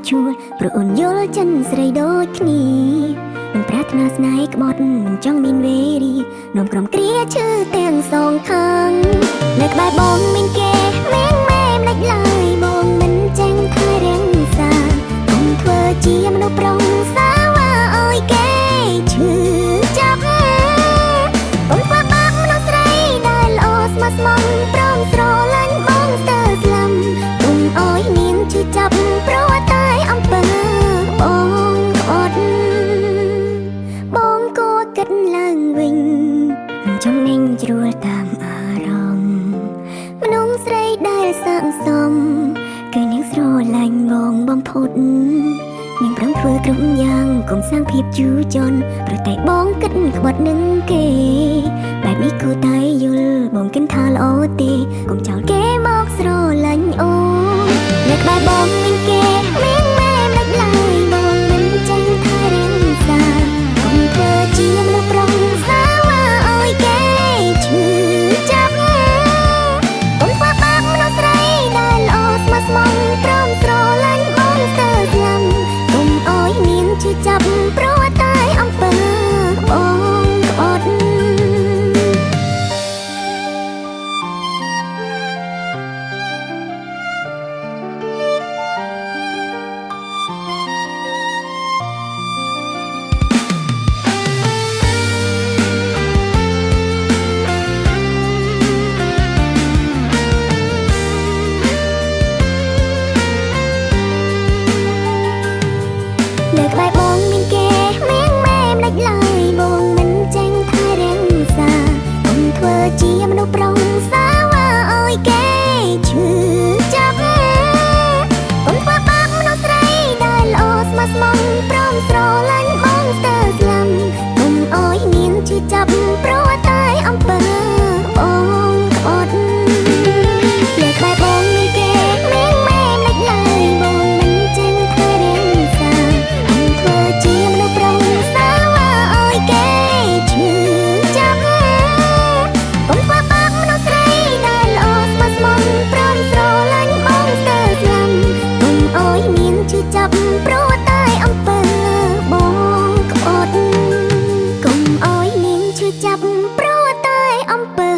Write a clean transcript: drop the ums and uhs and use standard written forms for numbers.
ជួលព្រោះអូនយល់ចិនស្រីដូចគ្នាមិនប្រាថ្នាស្នេហ៍ក្បត់មិនចង់មានវេរីនាំក្រុមគ្រាឈឺទាំងសងខាងនៅក្បែរបងមានគេមែងម៉ែមិនដាច់ឡើយបងមិនចេញថែរៀងសាកុំធ្វើជាមនុស្សប្រុងសាវ៉ាអើយគេឈឺចាប់កុំធ្វើបាបមនុស្សស្រីដែលល្អស្មោះស្មន់ព្រមស្រឡាញ់បងស្ទើរស្លាំកុំអើយនាងឈឺចាប់ព្រោះតែអំពើបងក្បត់បងគួរគិតឡើងវិញចំនឹងជ្រួលតាមអារម្មណ៍មនុស្សស្រីដែលស័ក្តិសមគឺនាងស្រឡាញ់បងបំផុតនាងព្រមធ្វើគ្រប់យ៉ាងកុំសាងភាពជូរចន់ព្រោះតែបងគិតក្បត់នឹងគេបែបនេះគួរតែយល់បងគិតថាល្អទេកុំចោលគេមកស្រឡាញ់អូននៅក្បែរបងមានគេមែងម៉ែមិនដាច់ឡើយបងមិនចេញថែរៀងសាកុំធ្វើជាមនុស្សប្រុងសាវ៉ាអើយគេឈឺចាប់កុំធ្វើបាបមនុស្សស្រីដែលល្អស្មោះស្មន់ព្រមស្រឡាញ់បងស្ទើរស្លាំកុំអើយនាងឈឺចាប់ព្រោះតែអំពើបងក្បត់ លើក្បែរបងមានគេមែងម៉ែមិនដាច់ឡើយបងមិនចេញថែរៀងសាកុំធ្វើជាមនុស្សប្រុងសាវ៉ាអើយគេឈឺចាប់កុំធ្វើបាបមនុស្សស្រីដែលល្អស្មោះស្មន់ព្រមស្រឡាញ់បងស្ទើរស្លាំកុំអើយនាងឈឺចាប់ព្រោះតែអំពើបងក្បត់លើក្បែរបងមានគេមែងម៉ែមិនដាច់ឡើយបងមិនចេញថែរៀងសា ធ្វើជាមនុស្សប្រុងសាវ៉ាអើយគេឈឺចាប់កុំធ្វើបាបមនុស្សស្រីដែលល្អស្មោះស្មន់ព្រមស្រឡាញ់បងស្ទើរស្លាំកុំអើយនាងឈឺចាប់ព្រោះតែអំពើបងក្បត់កុំអើយនាងឈឺចាប់ព្រោះតែអំពើ